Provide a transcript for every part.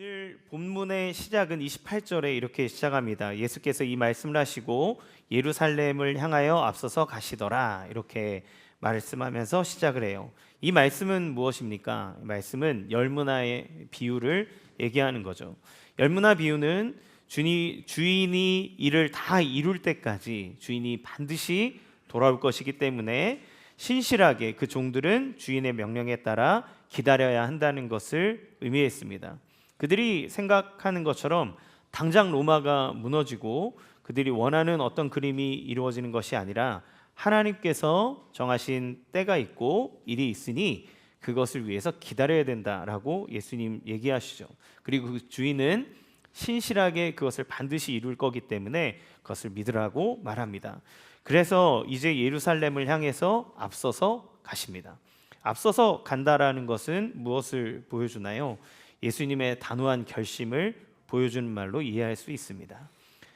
오늘 본문의 시작은 28절에 이렇게 시작합니다. 예수께서 이 말씀을 하시고 예루살렘을 향하여 앞서서 가시더라, 이렇게 말씀하면서 시작을 해요. 이 말씀은 무엇입니까? 이 말씀은 열무나의 비유를 얘기하는 거죠. 열무나 비유는 주인이 일을 다 이룰 때까지 주인이 반드시 돌아올 것이기 때문에 신실하게 그 종들은 주인의 명령에 따라 기다려야 한다는 것을 의미했습니다. 그들이 생각하는 것처럼 당장 로마가 무너지고 그들이 원하는 어떤 그림이 이루어지는 것이 아니라 하나님께서 정하신 때가 있고 일이 있으니 그것을 위해서 기다려야 된다라고 예수님 얘기하시죠. 그리고 그 주인은 신실하게 그것을 반드시 이룰 거기 때문에 그것을 믿으라고 말합니다. 그래서 이제 예루살렘을 향해서 앞서서 가십니다. 앞서서 간다라는 것은 무엇을 보여주나요? 예수님의 단호한 결심을 보여주는 말로 이해할 수 있습니다.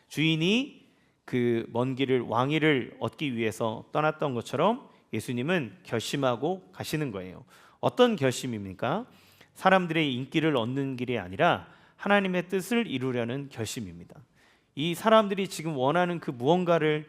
주인이 그 먼 길을 왕위를 얻기 위해서 떠났던 것처럼 예수님은 결심하고 가시는 거예요. 어떤 결심입니까? 사람들의 인기를 얻는 길이 아니라 하나님의 뜻을 이루려는 결심입니다. 이 사람들이 지금 원하는 그 무언가가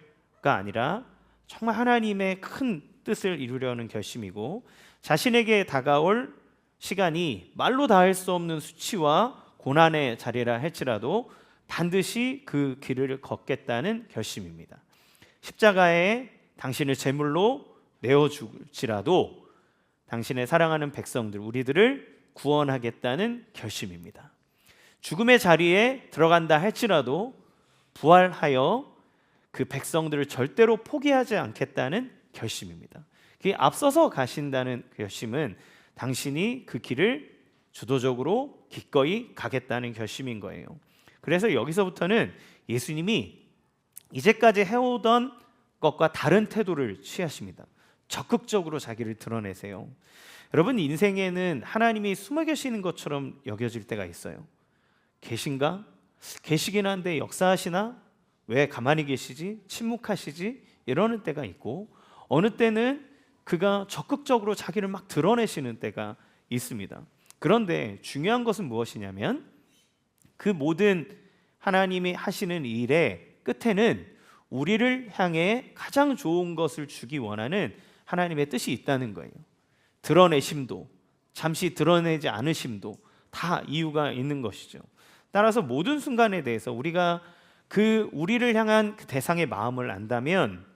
아니라 정말 하나님의 큰 뜻을 이루려는 결심이고, 자신에게 다가올 시간이 말로 다할 수 없는 수치와 고난의 자리라 할지라도 반드시 그 길을 걷겠다는 결심입니다. 십자가에 당신을 제물로 내어줄지라도 당신의 사랑하는 백성들, 우리들을 구원하겠다는 결심입니다. 죽음의 자리에 들어간다 할지라도 부활하여 그 백성들을 절대로 포기하지 않겠다는 결심입니다. 그 앞서서 가신다는 결심은 당신이 그 길을 주도적으로 기꺼이 가겠다는 결심인 거예요. 그래서 여기서부터는 예수님이 이제까지 해오던 것과 다른 태도를 취하십니다. 적극적으로 자기를 드러내세요. 여러분, 인생에는 하나님이 숨어 계시는 것처럼 여겨질 때가 있어요. 계신가? 계시긴 한데 역사하시나? 왜 가만히 계시지? 침묵하시지? 이러는 때가 있고, 어느 때는 그가 적극적으로 자기를 막 드러내시는 때가 있습니다. 그런데 중요한 것은 무엇이냐면 그 모든 하나님이 하시는 일의 끝에는 우리를 향해 가장 좋은 것을 주기 원하는 하나님의 뜻이 있다는 거예요. 드러내심도, 잠시 드러내지 않으심도 다 이유가 있는 것이죠. 따라서 모든 순간에 대해서 우리가 그 우리를 향한 그 대상의 마음을 안다면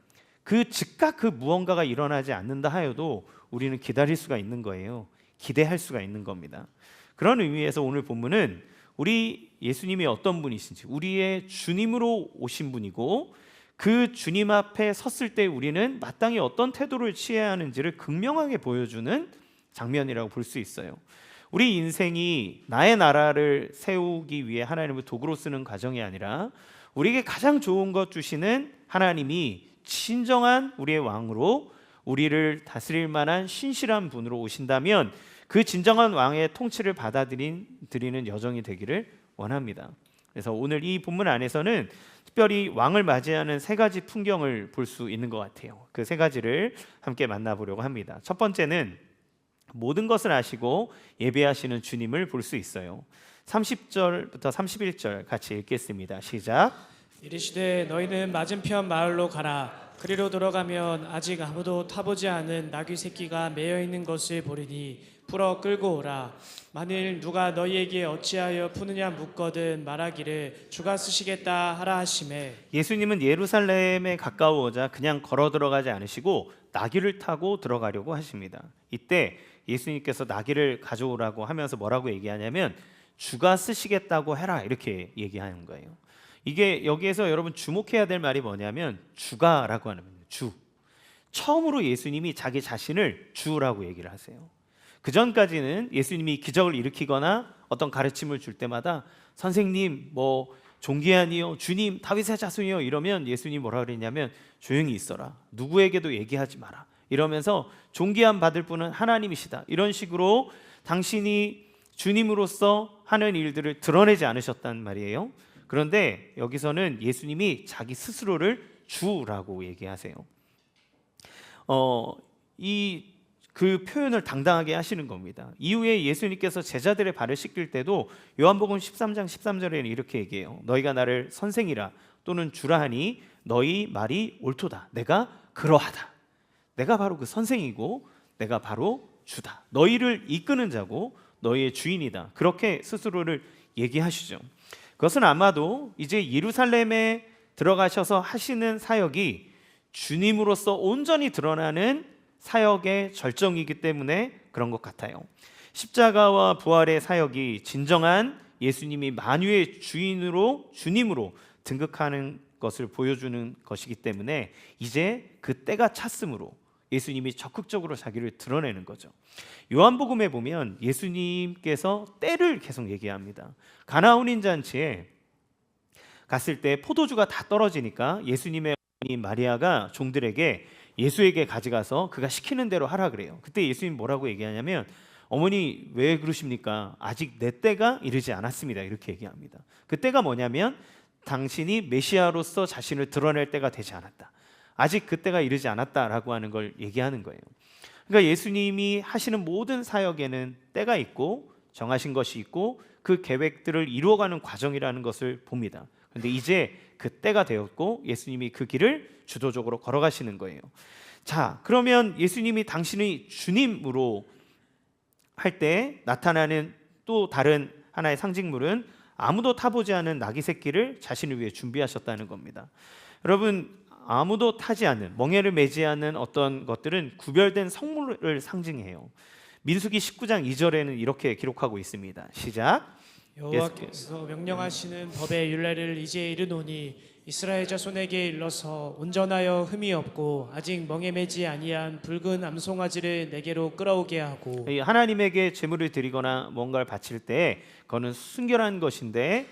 그 즉각 그 무언가가 일어나지 않는다 하여도 우리는 기다릴 수가 있는 거예요. 기대할 수가 있는 겁니다. 그런 의미에서 오늘 본문은 우리 예수님이 어떤 분이신지, 우리의 주님으로 오신 분이고 그 주님 앞에 섰을 때 우리는 마땅히 어떤 태도를 취해야 하는지를 극명하게 보여주는 장면이라고 볼 수 있어요. 우리 인생이 나의 나라를 세우기 위해 하나님을 도구로 쓰는 과정이 아니라 우리에게 가장 좋은 것 주시는 하나님이 진정한 우리의 왕으로 우리를 다스릴 만한 신실한 분으로 오신다면 그 진정한 왕의 통치를 받아들이는 여정이 되기를 원합니다. 그래서 오늘 이 본문 안에서는 특별히 왕을 맞이하는 세 가지 풍경을 볼 수 있는 것 같아요. 그 세 가지를 함께 만나보려고 합니다. 첫 번째는 모든 것을 아시고 예배하시는 주님을 볼 수 있어요. 30절부터 31절 같이 읽겠습니다. 시작. 이르시되 너희는 맞은편 마을로 가라. 그리로 들어가면 아직 아무도 타보지 않은 나귀 새끼가 매여 있는 것을 보리니 풀어 끌고 오라. 만일 누가 너희에게 어찌하여 푸느냐 묻거든 말하기를 주가 쓰시겠다 하라 하시매. 예수님은 예루살렘에 가까워오자 그냥 걸어 들어가지 않으시고 나귀를 타고 들어가려고 하십니다. 이때 예수님께서 나귀를 가져오라고 하면서 뭐라고 얘기하냐면 주가 쓰시겠다고 해라, 이렇게 얘기하는 거예요. 이게 여기에서 여러분 주목해야 될 말이 뭐냐면 주가라고 하는 겁니다. 주. 처음으로 예수님이 자기 자신을 주라고 얘기를 하세요. 그 전까지는 예수님이 기적을 일으키거나 어떤 가르침을 줄 때마다 선생님, 뭐 존귀하니요, 주님, 다윗의 자손이요 이러면 예수님이 뭐라 그랬냐면 조용히 있어라, 누구에게도 얘기하지 마라, 이러면서 존귀함 받을 분은 하나님이시다, 이런 식으로 당신이 주님으로서 하는 일들을 드러내지 않으셨단 말이에요. 그런데 여기서는 예수님이 자기 스스로를 주라고 얘기하세요. 그 표현을 당당하게 하시는 겁니다. 이후에 예수님께서 제자들의 발을 씻길 때도 요한복음 13장 13절에는 이렇게 얘기해요. 너희가 나를 선생이라 또는 주라 하니 너희 말이 옳도다. 내가 그러하다. 내가 바로 그 선생이고 내가 바로 주다. 너희를 이끄는 자고 너희의 주인이다. 그렇게 스스로를 얘기하시죠. 그것은 아마도 이제 예루살렘에 들어가셔서 하시는 사역이 주님으로서 온전히 드러나는 사역의 절정이기 때문에 그런 것 같아요. 십자가와 부활의 사역이 진정한 예수님이 만유의 주님으로 등극하는 것을 보여주는 것이기 때문에 이제 그 때가 찼으므로 예수님이 적극적으로 자기를 드러내는 거죠. 요한복음에 보면 예수님께서 때를 계속 얘기합니다. 가나운인 잔치에 갔을 때 포도주가 다 떨어지니까 예수님의 어머니 마리아가 종들에게 예수에게 가져가서 그가 시키는 대로 하라 그래요. 그때 예수님 뭐라고 얘기하냐면 어머니 왜 그러십니까? 아직 내 때가 이르지 않았습니다. 이렇게 얘기합니다. 그 때가 뭐냐면 당신이 메시아로서 자신을 드러낼 때가 되지 않았다. 아직 그 때가 이르지 않았다라고 하는 걸 얘기하는 거예요. 그러니까 예수님이 하시는 모든 사역에는 때가 있고 정하신 것이 있고 그 계획들을 이루어가는 과정이라는 것을 봅니다. 그런데 이제 그 때가 되었고 예수님이 그 길을 주도적으로 걸어가시는 거예요. 자, 그러면 예수님이 당신의 주님으로 할 때 나타나는 또 다른 하나의 상징물은 아무도 타보지 않은 나귀 새끼를 자신을 위해 준비하셨다는 겁니다. 여러분, 아무도 타지 않는, 멍에를 매지 않는 어떤 것들은 구별된 성물을 상징해요. 민수기 19장 2절에는 이렇게 기록하고 있습니다. 시작. 여호와께서 명령하시는 법의 율례를 이제 이르노니 이스라엘 자손에게 일러서 온전하여 흠이 없고 아직 멍에 매지 아니한 붉은 암송아지를 내게로 끌어오게 하고. 하나님에게 제물을 드리거나 뭔가를 바칠 때 그거는 순결한 것인데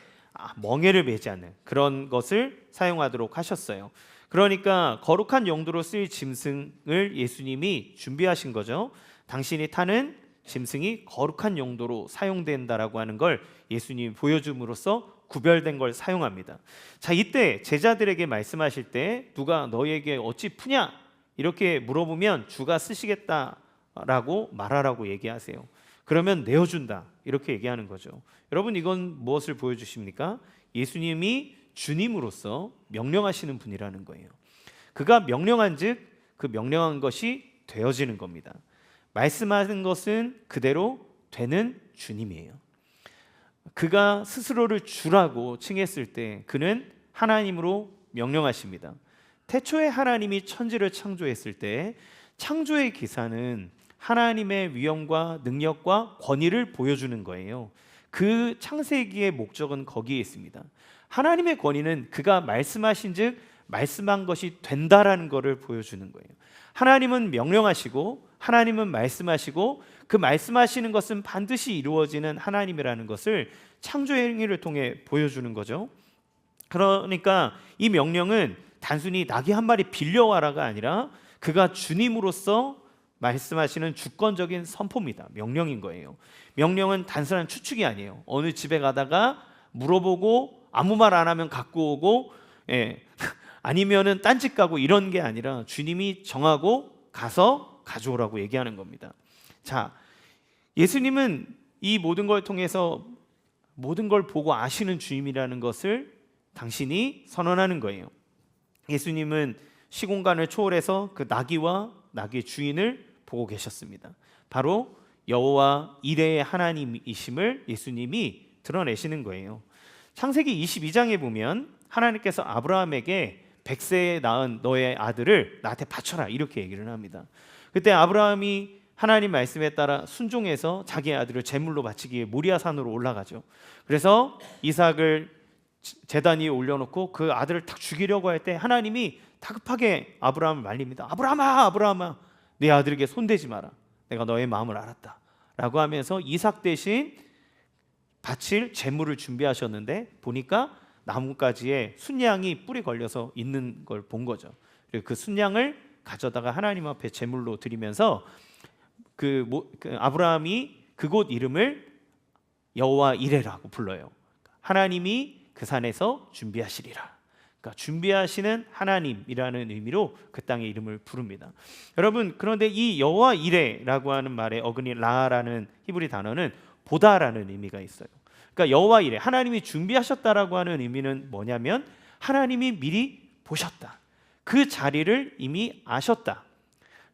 멍에를 매지 않는 그런 것을 사용하도록 하셨어요. 그러니까 거룩한 용도로 쓰일 짐승을 예수님이 준비하신 거죠. 당신이 타는 짐승이 거룩한 용도로 사용된다라고 하는 걸 예수님이 보여줌으로써 구별된 걸 사용합니다. 자, 이때 제자들에게 말씀하실 때 누가 너희에게 어찌 푸냐 이렇게 물어보면 주가 쓰시겠다라고 말하라고 얘기하세요. 그러면 내어준다 이렇게 얘기하는 거죠. 여러분, 이건 무엇을 보여주십니까? 예수님이 주님으로서 명령하시는 분이라는 거예요. 그가 명령한즉 그 명령한 것이 되어지는 겁니다. 말씀하는 것은 그대로 되는 주님이에요. 그가 스스로를 주라고 칭했을 때 그는 하나님으로 명령하십니다. 태초에 하나님이 천지를 창조했을 때 창조의 기사는 하나님의 위엄과 능력과 권위를 보여주는 거예요. 그 창세기의 목적은 거기에 있습니다. 하나님의 권위는 그가 말씀하신 즉 말씀한 것이 된다라는 것을 보여주는 거예요. 하나님은 명령하시고 하나님은 말씀하시고 그 말씀하시는 것은 반드시 이루어지는 하나님이라는 것을 창조의 행위를 통해 보여주는 거죠. 그러니까 이 명령은 단순히 나귀 한 마리 빌려와라가 아니라 그가 주님으로서 말씀하시는 주권적인 선포입니다. 명령인 거예요. 명령은 단순한 추측이 아니에요. 어느 집에 가다가 물어보고 아무 말 안 하면 갖고 오고 아니면은 딴짓 가고 이런 게 아니라 주님이 정하고 가서 가져오라고 얘기하는 겁니다. 자, 예수님은 이 모든 걸 통해서 모든 걸 보고 아시는 주님이라는 것을 당신이 선언하는 거예요. 예수님은 시공간을 초월해서 그 나귀와 나귀의 주인을 보고 계셨습니다. 바로 여호와 이레의 하나님이심을 예수님이 드러내시는 거예요. 창세기 22장에 보면 하나님께서 아브라함에게 100세에 낳은 너의 아들을 나한테 바쳐라 이렇게 얘기를 합니다. 그때 아브라함이 하나님 말씀에 따라 순종해서 자기의 아들을 제물로 바치기 위해 모리아 산으로 올라가죠. 그래서 이삭을 제단 위에 올려놓고 그 아들을 딱 죽이려고 할 때 하나님이 다급하게 아브라함을 말립니다. 아브라함아, 아브라함아, 내 아들에게 손대지 마라. 내가 너의 마음을 알았다 라고 하면서 이삭 대신 바칠 제물을 준비하셨는데 보니까 나뭇가지에 순양이 뿔이 걸려서 있는 걸 본 거죠. 그리고 그 순양을 가져다가 하나님 앞에 제물로 드리면서 그 아브라함이 그곳 이름을 여호와 이레라고 불러요. 하나님이 그 산에서 준비하시리라. 그러니까 그러니까 준비하시는 하나님이라는 의미로 그 땅의 이름을 부릅니다. 여러분, 그런데 이 여호와 이레라고 하는 말의 어근이 라라는 히브리 단어는 보다라는 의미가 있어요. 그러니까 여호와 이레, 하나님이 준비하셨다라고 하는 의미는 뭐냐면 하나님이 미리 보셨다. 그 자리를 이미 아셨다.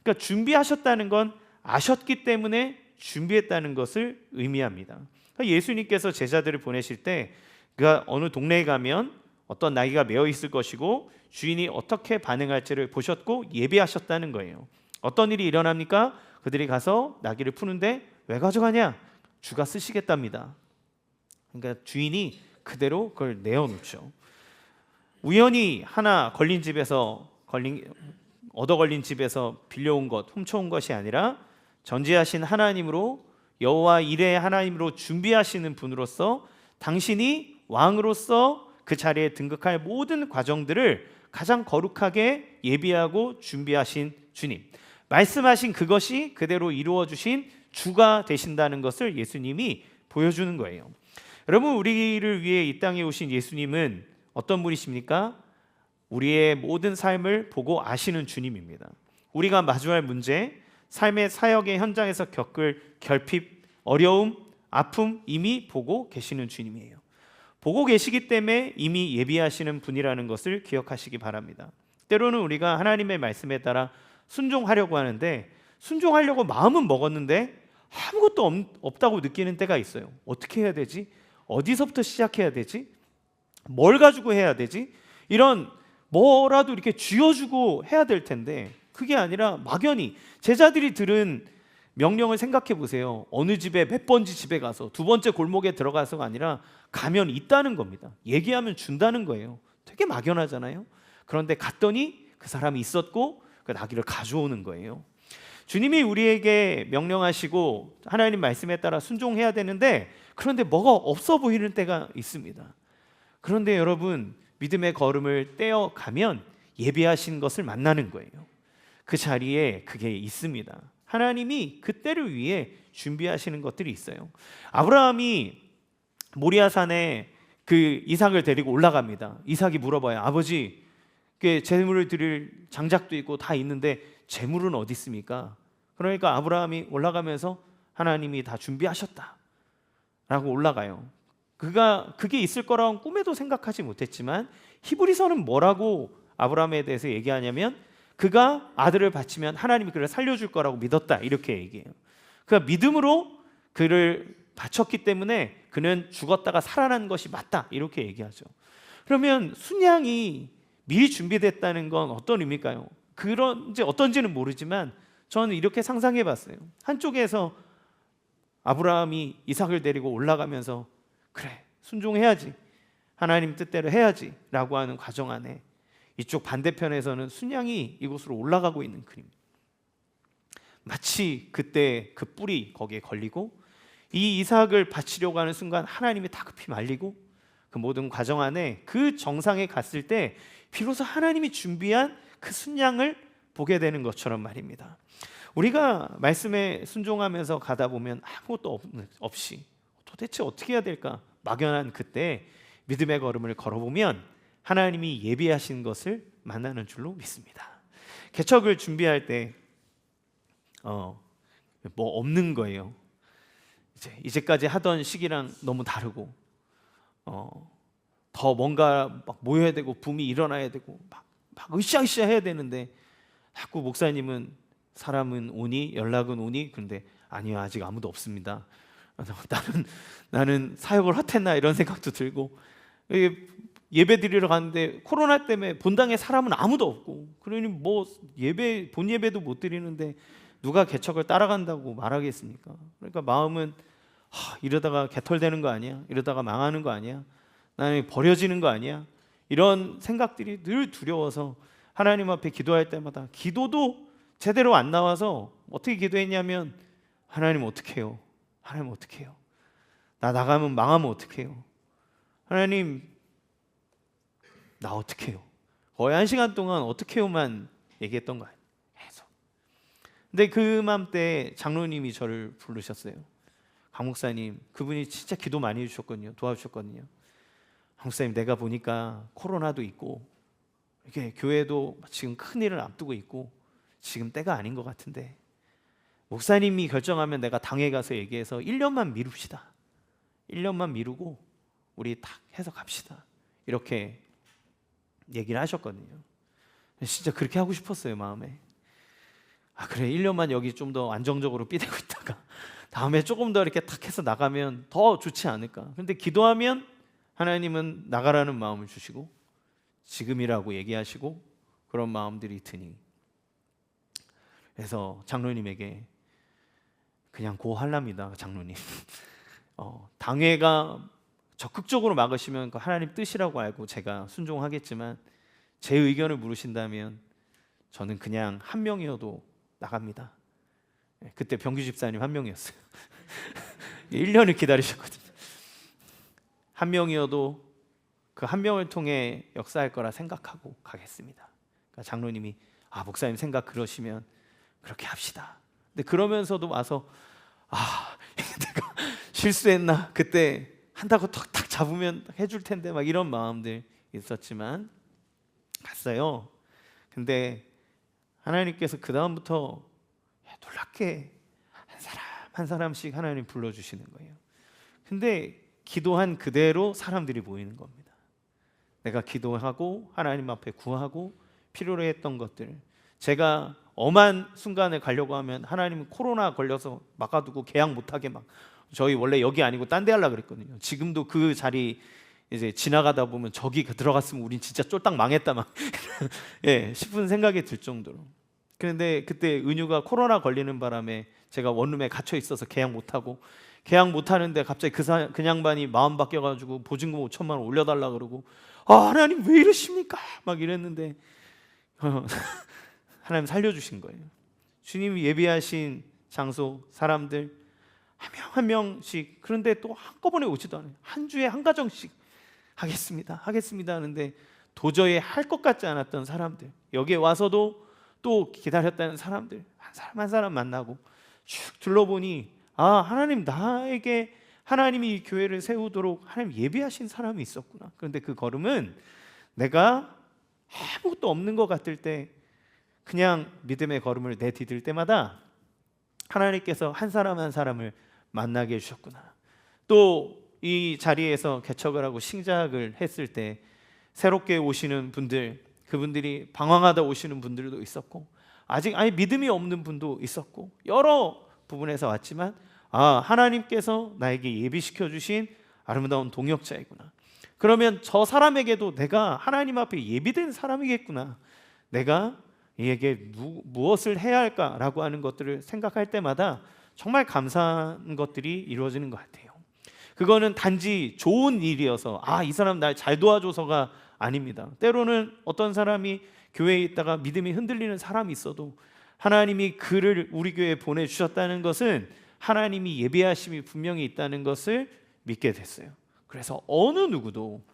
그러니까 준비하셨다는 건 아셨기 때문에 준비했다는 것을 의미합니다. 그러니까 예수님께서 제자들을 보내실 때 그가 어느 동네에 가면 어떤 나귀가 메어 있을 것이고 주인이 어떻게 반응할지를 보셨고 예비하셨다는 거예요. 어떤 일이 일어납니까? 그들이 가서 나귀를 푸는데 왜 가져가냐? 주가 쓰시겠답니다. 그러니까 주인이 그대로 그걸 내어놓죠. 우연히 하나 얻어 걸린 집에서 빌려온 것, 훔쳐온 것이 아니라 전지하신 하나님으로 여호와 이레의 하나님으로 준비하시는 분으로서 당신이 왕으로서 그 자리에 등극할 모든 과정들을 가장 거룩하게 예비하고 준비하신 주님, 말씀하신 그것이 그대로 이루어 주신 주가 되신다는 것을 예수님이 보여주는 거예요. 여러분, 우리를 위해 이 땅에 오신 예수님은 어떤 분이십니까? 우리의 모든 삶을 보고 아시는 주님입니다. 우리가 마주할 문제, 삶의 사역의 현장에서 겪을 결핍, 어려움, 아픔 이미 보고 계시는 주님이에요. 보고 계시기 때문에 이미 예비하시는 분이라는 것을 기억하시기 바랍니다. 때로는 우리가 하나님의 말씀에 따라 순종하려고 하는데 순종하려고 마음은 먹었는데 아무것도 없다고 느끼는 때가 있어요. 어떻게 해야 되지? 어디서부터 시작해야 되지? 뭘 가지고 해야 되지? 이런 뭐라도 이렇게 쥐어주고 해야 될 텐데 그게 아니라 막연히 제자들이 들은 명령을 생각해 보세요. 어느 집에 몇 번지 집에 가서 두 번째 골목에 들어가서가 아니라 가면 있다는 겁니다. 얘기하면 준다는 거예요. 되게 막연하잖아요. 그런데 갔더니 그 사람이 있었고 그 나귀를 가져오는 거예요. 주님이 우리에게 명령하시고 하나님 말씀에 따라 순종해야 되는데 그런데 뭐가 없어 보이는 때가 있습니다. 그런데 여러분, 믿음의 걸음을 떼어가면 예비하신 것을 만나는 거예요. 그 자리에 그게 있습니다. 하나님이 그때를 위해 준비하시는 것들이 있어요. 아브라함이 모리아산에 그 이삭을 데리고 올라갑니다. 이삭이 물어봐요. 아버지, 제물을 드릴 장작도 있고 다 있는데 제물은 어디 있습니까? 그러니까 아브라함이 올라가면서 하나님이 다 준비하셨다 라고 올라가요. 그게 있을 거라고는 꿈에도 생각하지 못했지만 히브리서는 뭐라고 아브라함에 대해서 얘기하냐면 그가 아들을 바치면 하나님이 그를 살려줄 거라고 믿었다 이렇게 얘기해요. 그가 믿음으로 그를 바쳤기 때문에 그는 죽었다가 살아난 것이 맞다 이렇게 얘기하죠. 그러면 순양이 미리 준비됐다는 건 어떤 의미일까요? 그런지 어떤지는 모르지만 저는 이렇게 상상해 봤어요. 한쪽에서 아브라함이 이삭을 데리고 올라가면서 그래, 순종해야지, 하나님 뜻대로 해야지 라고 하는 과정 안에 이쪽 반대편에서는 순양이 이곳으로 올라가고 있는 그림. 마치 그때 그 뿔이 거기에 걸리고 이 이삭을 바치려고 하는 순간 하나님이 다급히 말리고 그 모든 과정 안에 그 정상에 갔을 때 비로소 하나님이 준비한 그 순양을 보게 되는 것처럼 말입니다. 우리가 말씀에 순종하면서 가다 보면 아무것도 없이 도대체 어떻게 해야 될까 막연한 그때 믿음의 걸음을 걸어보면 하나님이 예비하신 것을 만나는 줄로 믿습니다. 개척을 준비할 때 뭐 없는 거예요. 이제까지 하던 시기랑 너무 다르고 더 뭔가 막 모여야 되고 붐이 일어나야 되고 막 으쌰으쌰 해야 되는데 자꾸 목사님은 사람은 오니 연락은 오니 근데 아니요 아직 아무도 없습니다. 나는 사역을 헛했나 이런 생각도 들고 예배 드리러 갔는데 코로나 때문에 본당에 사람은 아무도 없고 그러니 뭐 본 예배도 못 드리는데 누가 개척을 따라간다고 말하겠습니까? 그러니까 마음은 이러다가 개털되는 거 아니야? 이러다가 망하는 거 아니야? 나는 버려지는 거 아니야? 이런 생각들이 늘 두려워서 하나님 앞에 기도할 때마다 기도도 제대로 안 나와서 어떻게 기도했냐면 하나님 어떻게 해요? 하나님 어떻게 해요? 나 나가면 망하면 어떻게 해요? 하나님 나 어떻게 해요? 거의 1시간 동안 어떻게 해요만 얘기했던 거 아니에요. 계속. 근데 그 맘때 장로님이 저를 부르셨어요. 강 목사님, 그분이 진짜 기도 많이 해주셨거든요. 도와주셨거든요. 강 목사님, 내가 보니까 코로나도 있고 이렇게 교회도 지금 큰 일을 앞두고 있고 지금 때가 아닌 것 같은데 목사님이 결정하면 내가 당에 가서 얘기해서 1년만 미룹시다. 1년만 미루고 우리 딱 해서 갑시다. 이렇게 얘기를 하셨거든요. 진짜 그렇게 하고 싶었어요, 마음에. 아 그래, 1년만 여기 좀 더 안정적으로 삐대고 있다가 다음에 조금 더 이렇게 탁 해서 나가면 더 좋지 않을까. 그런데 기도하면 하나님은 나가라는 마음을 주시고 지금이라고 얘기하시고 그런 마음들이 드니, 그래서 장로님에게 그냥 고할랍니다. 장로님 당회가 적극적으로 막으시면 그 하나님 뜻이라고 알고 제가 순종하겠지만 제 의견을 물으신다면 저는 그냥 한 명이어도 나갑니다. 그때 병규 집사님 한 명이었어요. 1년을 기다리셨거든요. 한 명이어도 그 한 명을 통해 역사할 거라 생각하고 가겠습니다. 그러니까 장로님이 목사님 생각 그러시면 그렇게 합시다. 근데 그러면서도 와서 내가 실수했나, 그때 한다고 탁탁 잡으면 해줄 텐데 막 이런 마음들 있었지만 갔어요. 근데 하나님께서 그 다음부터 놀랍게 한 사람 한 사람씩 하나님 불러주시는 거예요. 근데 기도한 그대로 사람들이 모이는 겁니다. 내가 기도하고 하나님 앞에 구하고 필요로 했던 것들, 제가 엄한 순간에 가려고 하면 하나님은 코로나 걸려서 막아두고 계약 못하게 막, 저희 원래 여기 아니고 딴 데 하려고 그랬거든요. 지금도 그 자리 이제 지나가다 보면 저기 들어갔으면 우린 진짜 쫄딱 망했다 막 싶은 생각이 들 정도로. 그런데 그때 은유가 코로나 걸리는 바람에 제가 원룸에 갇혀 있어서 계약 못하고, 계약 못하는데 갑자기 그 양반이 마음 바뀌어가지고 보증금 5천만 원 올려달라 그러고, 하나님 왜 이러십니까 막 이랬는데 하나님 살려주신 거예요. 주님이 예비하신 장소, 사람들 한 명 한 명씩, 그런데 또 한꺼번에 오지도 않아요. 한 주에 한 가정씩 하겠습니다 하는데 도저히 할 것 같지 않았던 사람들, 여기에 와서도 또 기다렸다는 사람들 한 사람 한 사람 만나고 쭉 둘러보니 하나님 나에게, 하나님이 이 교회를 세우도록 하나님 예비하신 사람이 있었구나. 그런데 그 걸음은 내가 아무것도 없는 것 같을 때 그냥 믿음의 걸음을 내디딜 때마다 하나님께서 한 사람 한 사람을 만나게 해주셨구나. 또 이 자리에서 개척을 하고 신작을 했을 때 새롭게 오시는 분들, 그분들이 방황하다 오시는 분들도 있었고 아직 아예 믿음이 없는 분도 있었고 여러 부분에서 왔지만 하나님께서 나에게 예비시켜 주신 아름다운 동역자이구나. 그러면 저 사람에게도 내가 하나님 앞에 예비된 사람이겠구나. 내가 이에게 무엇을 해야 할까라고 하는 것들을 생각할 때마다 정말 감사한 것들이 이루어지는 것 같아요. 그거는 단지 좋은 일이어서 이 사람 날 잘 도와줘서가 아닙니다. 때로는 어떤 사람이 교회에 있다가 믿음이 흔들리는 사람이 있어도 하나님이 그를 우리 교회에 보내주셨다는 것은 하나님이 예비하심이 분명히 있다는 것을 믿게 됐어요. 그래서 어느 누구도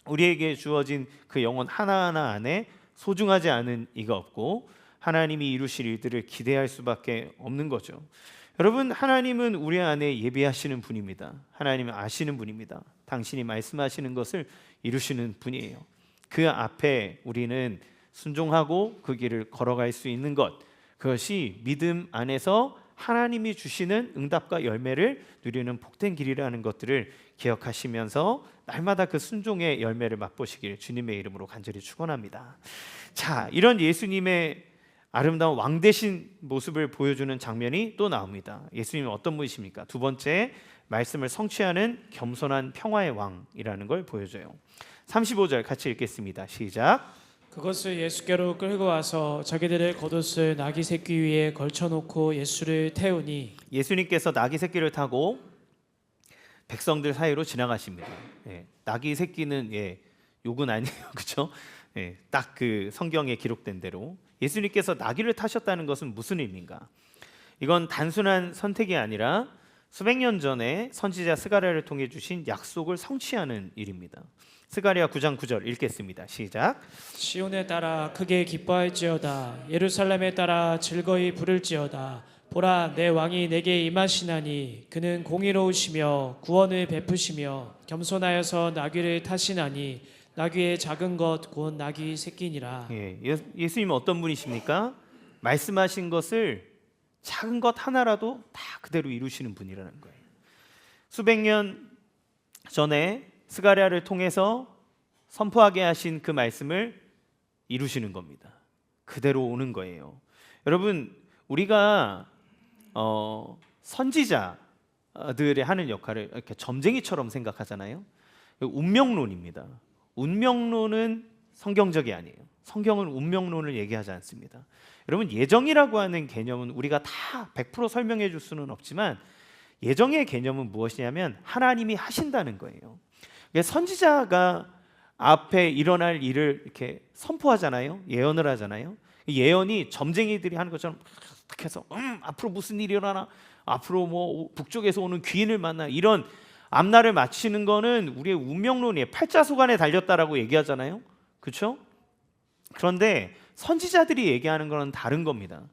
우리에게 주어진 그 영혼 하나하나 안에 소중하지 않은 이가 없고 하나님이 이루실 일들을 기대할 수밖에 없는 거죠. 여러분, 하나님은 우리 안에 예비하시는 분입니다. 하나님은 아시는 분입니다. 당신이 말씀하시는 것을 이루시는 분이에요. 그 앞에 우리는 순종하고 그 길을 걸어갈 수 있는 것, 그것이 믿음 안에서 하나님이 주시는 응답과 열매를 누리는 복된 길이라는 것들을 기억하시면서 날마다 그 순종의 열매를 맛보시길 주님의 이름으로 간절히 축원합니다. 자, 이런 예수님의 아름다운 왕 되신 모습을 보여주는 장면이 또 나옵니다. 예수님은 어떤 분이십니까? 두 번째, 말씀을 성취하는 겸손한 평화의 왕이라는 걸 보여줘요. 35절 같이 읽겠습니다. 시작. 그것을 예수께로 끌고 와서 자기들의 겉옷을 나귀 새끼 위에 걸쳐놓고 예수를 태우니, 예수님께서 나귀 새끼를 타고 백성들 사이로 지나가십니다. 나귀 새끼는 욕은 아니에요, 그렇죠? 딱 그 성경에 기록된 대로 예수님께서 나귀를 타셨다는 것은 무슨 의미인가? 이건 단순한 선택이 아니라 수백 년 전에 선지자 스가랴를 통해 주신 약속을 성취하는 일입니다. 스가랴 9장 9절 읽겠습니다. 시작. 시온에 따라 크게 기뻐할지어다. 예루살렘에 따라 즐거이 부를지어다. 보라, 내 왕이 내게 임하시나니 그는 공의로우시며 구원을 베푸시며 겸손하여서 나귀를 타시나니 나귀의 작은 것 곧 나귀 새끼니라. 예수님은 어떤 분이십니까? 말씀하신 것을 작은 것 하나라도 다 그대로 이루시는 분이라는 거예요. 수백 년 전에 스가랴를 통해서 선포하게 하신 그 말씀을 이루시는 겁니다. 그대로 오는 거예요. 여러분, 우리가 선지자들이 하는 역할을 이렇게 점쟁이처럼 생각하잖아요. 운명론입니다. 운명론은 성경적이 아니에요. 성경은 운명론을 얘기하지 않습니다. 여러분, 예정이라고 하는 개념은 우리가 다 100% 설명해 줄 수는 없지만 예정의 개념은 무엇이냐면 하나님이 하신다는 거예요. 선지자가 앞에 일어날 일을 이렇게 선포하잖아요. 예언을 하잖아요. 예언이 점쟁이들이 하는 것처럼 딱 해서 앞으로 무슨 일이 일어나나, 앞으로 뭐 북쪽에서 오는 귀인을 만나, 이런 앞날을 맞히는 거는 우리의 운명론이에요. 팔자소간에 달렸다라고 얘기하잖아요. 그렇죠? 그런데 선지자들이 얘기하는 거는 다른 겁니다.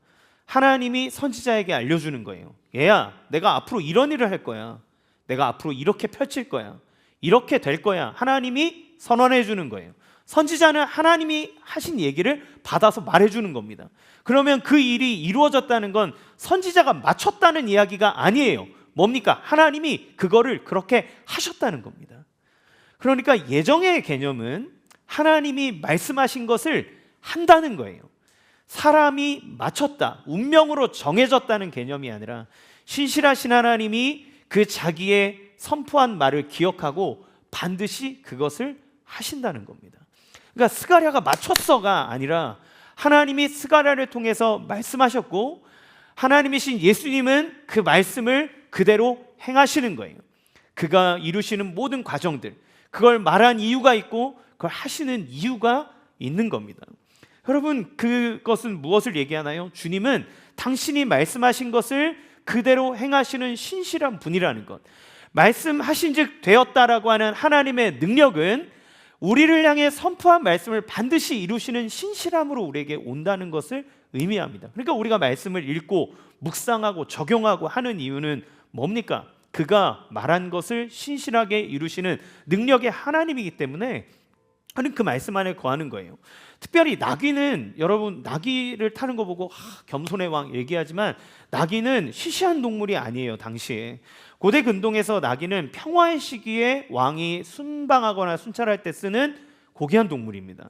하나님이 선지자에게 알려주는 거예요. 얘야, 내가 앞으로 이런 일을 할 거야. 내가 앞으로 이렇게 펼칠 거야. 이렇게 될 거야. 하나님이 선언해 주는 거예요. 선지자는 하나님이 하신 얘기를 받아서 말해주는 겁니다. 그러면 그 일이 이루어졌다는 건 선지자가 맞췄다는 이야기가 아니에요. 뭡니까? 하나님이 그거를 그렇게 하셨다는 겁니다. 그러니까 예정의 개념은 하나님이 말씀하신 것을 한다는 거예요. 사람이 맞췄다, 운명으로 정해졌다는 개념이 아니라 신실하신 하나님이 그 자기의 선포한 말을 기억하고 반드시 그것을 하신다는 겁니다. 그러니까 스가랴가 맞췄어가 아니라 하나님이 스가랴를 통해서 말씀하셨고 하나님이신 예수님은 그 말씀을 그대로 행하시는 거예요. 그가 이루시는 모든 과정들, 그걸 말한 이유가 있고 그걸 하시는 이유가 있는 겁니다. 여러분, 그것은 무엇을 얘기하나요? 주님은 당신이 말씀하신 것을 그대로 행하시는 신실한 분이라는 것. 말씀하신 즉 되었다라고 하는 하나님의 능력은 우리를 향해 선포한 말씀을 반드시 이루시는 신실함으로 우리에게 온다는 것을 의미합니다. 그러니까 우리가 말씀을 읽고 묵상하고 적용하고 하는 이유는 뭡니까? 그가 말한 것을 신실하게 이루시는 능력의 하나님이기 때문에 하는 그 말씀 안에 거하는 거예요. 특별히 나귀는, 여러분, 나귀를 타는 거 보고 겸손의 왕 얘기하지만 나귀는 시시한 동물이 아니에요. 당시에 고대 근동에서 나귀는 평화의 시기에 왕이 순방하거나 순찰할 때 쓰는 고귀한 동물입니다.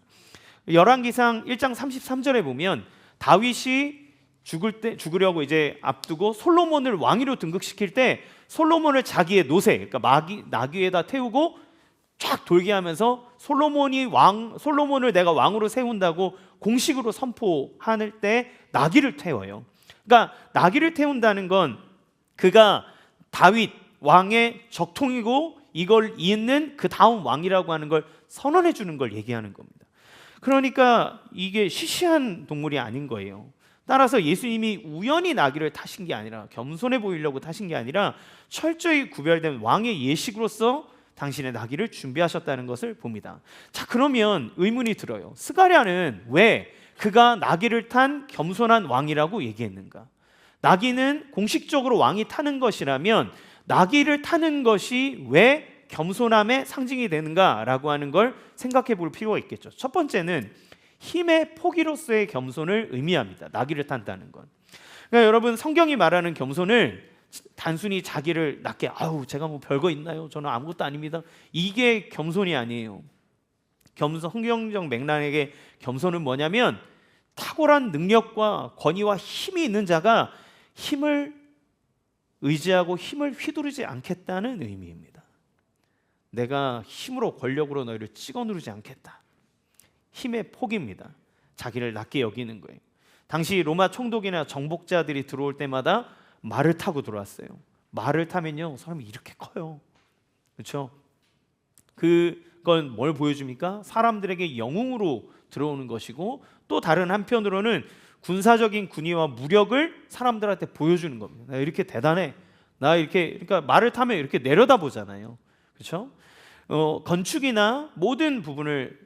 열왕기상 1장 33절에 보면 다윗이 죽으려고 이제 앞두고 솔로몬을 왕위로 등극시킬 때 솔로몬을 자기의 노새, 그러니까 나귀에다 태우고 쫙 돌게 하면서 솔로몬을 내가 왕으로 세운다고 공식으로 선포할 때 나귀를 태워요. 그러니까 나귀를 태운다는 건 그가 다윗 왕의 적통이고 이걸 잇는 그 다음 왕이라고 하는 걸 선언해 주는 걸 얘기하는 겁니다. 그러니까 이게 시시한 동물이 아닌 거예요. 따라서 예수님이 우연히 나귀를 타신 게 아니라, 겸손해 보이려고 타신 게 아니라 철저히 구별된 왕의 예식으로서 당신의 나귀를 준비하셨다는 것을 봅니다. 자, 그러면 의문이 들어요. 스가랴는 왜 그가 나귀를 탄 겸손한 왕이라고 얘기했는가? 나귀는 공식적으로 왕이 타는 것이라면 나귀를 타는 것이 왜 겸손함의 상징이 되는가라고 하는 걸 생각해 볼 필요가 있겠죠. 첫 번째는 힘의 포기로서의 겸손을 의미합니다. 나귀를 탄다는 건. 그러니까 여러분, 성경이 말하는 겸손을 단순히 자기를 낮게, 제가 뭐 별거 있나요? 저는 아무것도 아닙니다. 이게 겸손이 아니에요. 성경적 맥락의 겸손은 뭐냐면 탁월한 능력과 권위와 힘이 있는 자가 힘을 의지하고 힘을 휘두르지 않겠다는 의미입니다. 내가 힘으로 권력으로 너희를 찍어 누르지 않겠다. 힘의 포기입니다. 자기를 낮게 여기는 거예요. 당시 로마 총독이나 정복자들이 들어올 때마다 말을 타고 들어왔어요. 말을 타면요, 사람이 이렇게 커요. 그렇죠? 그건 뭘 보여줍니까? 사람들에게 영웅으로 들어오는 것이고, 또 다른 한편으로는 군사적인 군의와 무력을 사람들한테 보여주는 겁니다. 나 이렇게 대단해. 나 이렇게, 그러니까 말을 타면 이렇게 내려다 보잖아요. 그렇죠? 건축이나 모든 부분을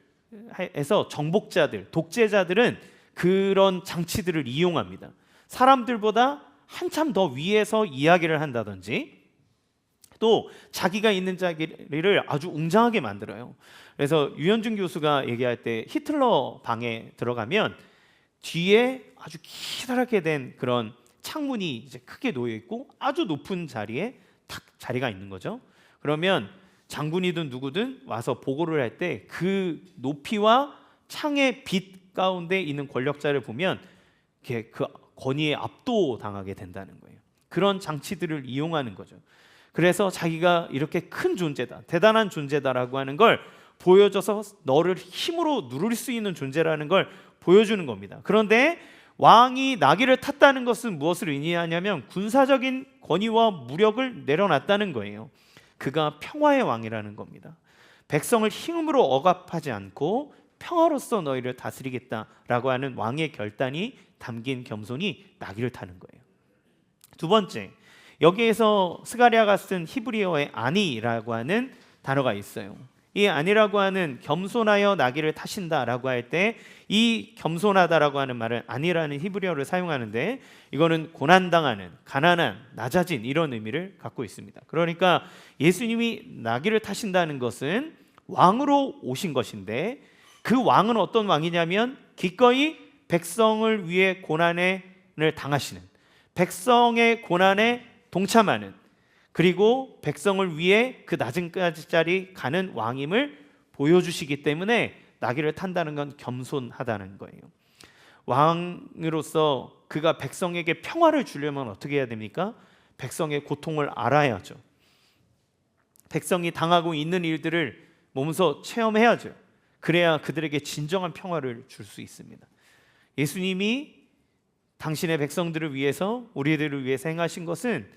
해서 정복자들, 독재자들은 그런 장치들을 이용합니다. 사람들보다 한참 더 위에서 이야기를 한다든지 또 자기가 있는 자리를 아주 웅장하게 만들어요. 그래서 유현준 교수가 얘기할 때 히틀러 방에 들어가면 뒤에 아주 기다랗게 된 그런 창문이 이제 크게 놓여 있고 아주 높은 자리에 탁 자리가 있는 거죠. 그러면 장군이든 누구든 와서 보고를 할 때 그 높이와 창의 빛 가운데 있는 권력자를 보면 이렇게 그 권위에 압도당하게 된다는 거예요. 그런 장치들을 이용하는 거죠. 그래서 자기가 이렇게 큰 존재다, 대단한 존재다라고 하는 걸 보여줘서 너를 힘으로 누릴 수 있는 존재라는 걸 보여주는 겁니다. 그런데 왕이 나귀를 탔다는 것은 무엇을 의미하냐면 군사적인 권위와 무력을 내려놨다는 거예요. 그가 평화의 왕이라는 겁니다. 백성을 힘으로 억압하지 않고 평화로서 너희를 다스리겠다라고 하는 왕의 결단이 담긴 겸손이 나귀를 타는 거예요. 두 번째, 여기에서 스가랴가 쓴 히브리어의 아니라고 하는 단어가 있어요. 이 아니라고 하는 겸손하여 나귀를 타신다라고 할 때 이 겸손하다라고 하는 말은 아니라는 히브리어를 사용하는데 이거는 고난당하는, 가난한, 낮아진 이런 의미를 갖고 있습니다. 그러니까 예수님이 나귀를 타신다는 것은 왕으로 오신 것인데 그 왕은 어떤 왕이냐면 기꺼이 백성을 위해 고난을 당하시는, 백성의 고난에 동참하는, 그리고 백성을 위해 그 낮은 자리 가는 왕임을 보여주시기 때문에 나귀를 탄다는 건 겸손하다는 거예요. 왕으로서 그가 백성에게 평화를 주려면 어떻게 해야 됩니까? 백성의 고통을 알아야죠. 백성이 당하고 있는 일들을 몸소 체험해야죠. 그래야 그들에게 진정한 평화를 줄 수 있습니다. 예수님이 당신의 백성들을 위해서, 우리들을 위해서 행하신 것은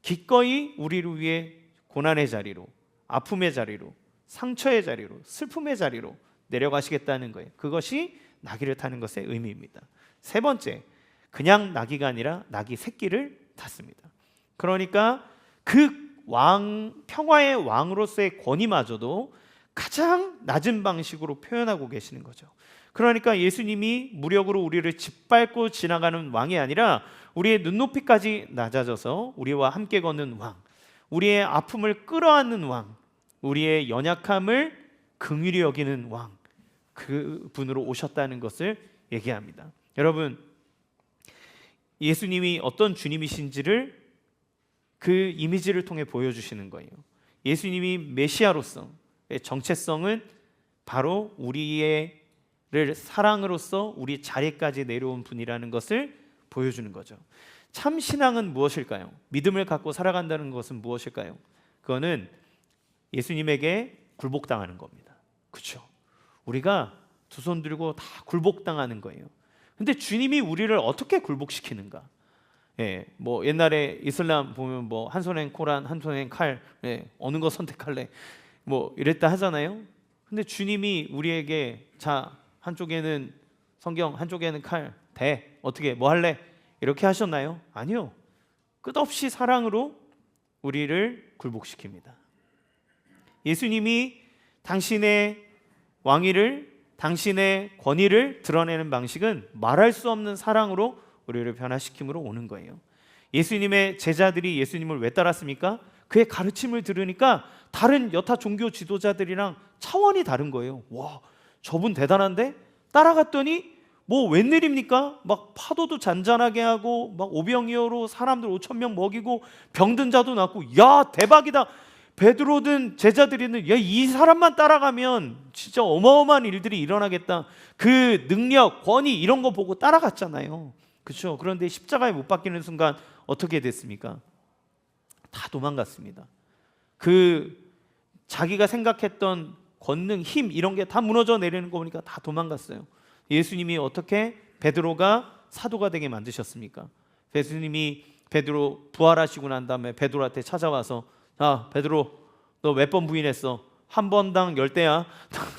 기꺼이 우리를 위해 고난의 자리로, 아픔의 자리로, 상처의 자리로, 슬픔의 자리로 내려가시겠다는 거예요. 그것이 나귀를 타는 것의 의미입니다. 세 번째, 그냥 나귀가 아니라 나귀 새끼를 탔습니다. 그러니까 그 왕, 평화의 왕으로서의 권위마저도 가장 낮은 방식으로 표현하고 계시는 거죠. 그러니까 예수님이 무력으로 우리를 짓밟고 지나가는 왕이 아니라 우리의 눈높이까지 낮아져서 우리와 함께 걷는 왕, 우리의 아픔을 끌어안는 왕, 우리의 연약함을 긍휼히 여기는 왕, 그 분으로 오셨다는 것을 얘기합니다. 여러분, 예수님이 어떤 주님이신지를 그 이미지를 통해 보여주시는 거예요. 예수님이 메시아로서 정체성은 바로 우리를 사랑으로서 우리 자리까지 내려온 분이라는 것을 보여주는 거죠. 참 신앙은 무엇일까요? 믿음을 갖고 살아간다는 것은 무엇일까요? 그거는 예수님에게 굴복당하는 겁니다. 그렇죠? 우리가 두 손 들고 다 굴복당하는 거예요. 근데 주님이 우리를 어떻게 굴복시키는가? 뭐 옛날에 이슬람 보면 뭐 한 손엔 코란, 한 손엔 칼, 어느 거 선택할래? 뭐 이랬다 하잖아요. 근데 주님이 우리에게 자, 한쪽에는 성경, 한쪽에는 칼, 대 어떻게 뭐 할래? 이렇게 하셨나요? 아니요. 끝없이 사랑으로 우리를 굴복시킵니다. 예수님이 당신의 왕위를, 당신의 권위를 드러내는 방식은 말할 수 없는 사랑으로 우리를 변화시킴으로 오는 거예요. 예수님의 제자들이 예수님을 왜 따랐습니까? 그의 가르침을 들으니까 다른 여타 종교 지도자들이랑 차원이 다른 거예요. 와, 저분 대단한데? 따라갔더니 뭐 웬일입니까? 막 파도도 잔잔하게 하고 막 오병이어로 사람들 5,000명 먹이고 병든 자도 낫고, 야 대박이다. 베드로든 제자들이는 야, 이 사람만 따라가면 진짜 어마어마한 일들이 일어나겠다. 그 능력, 권위 이런 거 보고 따라갔잖아요. 그렇죠? 그런데 십자가에 못 박히는 순간 어떻게 됐습니까? 다 도망갔습니다. 그 자기가 생각했던 권능, 힘 이런 게 다 무너져 내리는 거 보니까 다 도망갔어요. 예수님이 어떻게 베드로가 사도가 되게 만드셨습니까? 예수님이 베드로 부활하시고 난 다음에 베드로한테 찾아와서 자, 베드로 너 몇 번 부인했어? 한 번당 10대야.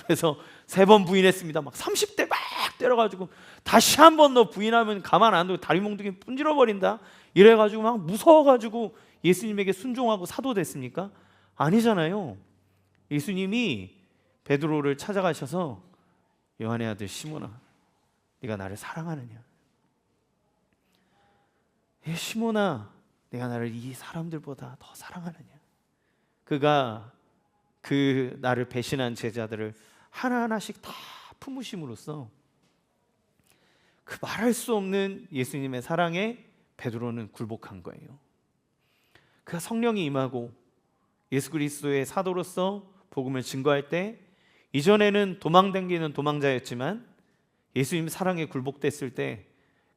그래서 3번 부인했습니다. 막 30대 막 때려가지고 다시 한 번 너 부인하면 가만 안 두고 다리 몽둥이 분질러 버린다. 이래가지고 막 무서워가지고 예수님에게 순종하고 사도 됐습니까? 아니잖아요. 예수님이 베드로를 찾아가셔서 요한의 아들 시몬아, 네가 나를 사랑하느냐? 시몬아, 내가 나를 이 사람들보다 더 사랑하느냐? 그가 그 나를 배신한 제자들을 하나하나씩 다 품으심으로써 그 말할 수 없는 예수님의 사랑에 베드로는 굴복한 거예요. 그 성령이 임하고 예수 그리스도의 사도로서 복음을 증거할 때 이전에는 도망다니는 도망자였지만 예수님 사랑에 굴복됐을 때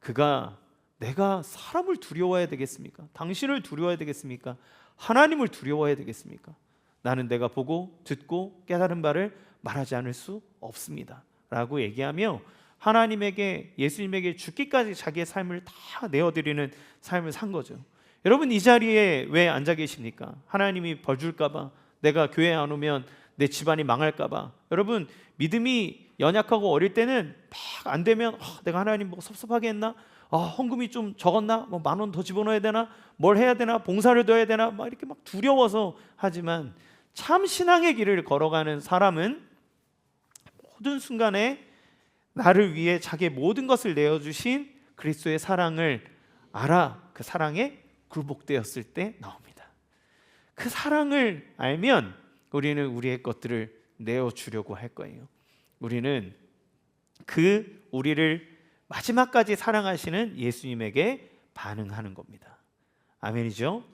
그가 내가 사람을 두려워해야 되겠습니까? 당신을 두려워해야 되겠습니까? 하나님을 두려워해야 되겠습니까? 나는 내가 보고 듣고 깨달은 바를 말하지 않을 수 없습니다 라고 얘기하며 하나님에게 예수님에게 죽기까지 자기의 삶을 다 내어드리는 삶을 산 거죠. 여러분 이 자리에 왜 앉아 계십니까? 하나님이 벌 줄까 봐, 내가 교회 안 오면 내 집안이 망할까 봐. 여러분 믿음이 연약하고 어릴 때는 막 안 되면 내가 하나님 뭐 섭섭하게 했나? 헌금이 좀 적었나? 뭐 10,000원 더 집어넣어야 되나? 뭘 해야 되나? 봉사를 더 해야 되나? 막 이렇게 막 두려워서 하지만 참 신앙의 길을 걸어가는 사람은 모든 순간에 나를 위해 자기의 모든 것을 내어주신 그리스도의 사랑을 알아 그 사랑에 굴복되었을 때 나옵니다. 그 사랑을 알면 우리는 우리의 것들을 내어주려고 할 거예요. 우리는 우리를 마지막까지 사랑하시는 예수님에게 반응하는 겁니다. 아멘이죠?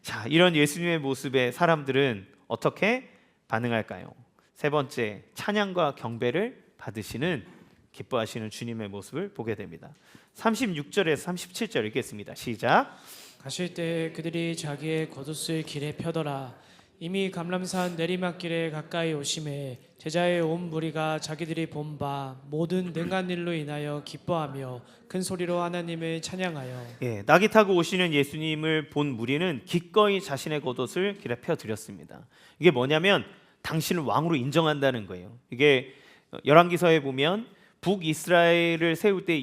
자, 이런 예수님의 모습에 사람들은 어떻게 반응할까요? 세 번째, 찬양과 경배를 받으시는 기뻐하시는 주님의 모습을 보게 됩니다. 36절에서 37절 읽겠습니다. 시작. 가실 때 그들이 자기의 겉옷을 길에 펴더라. 이미 감람산 내리막길에 가까이 오심에 제자의 온 무리가 자기들이 본 바 모든 능한 일로 인하여 기뻐하며 큰 소리로 하나님을 찬양하여. 낙이 타고 오시는 예수님을 본 무리는 기꺼이 자신의 겉옷을 길에 펴 드렸습니다. 이게 뭐냐면 당신을 왕으로 인정한다는 거예요. 이게 열왕기서에 보면 북이스라엘을 세울 때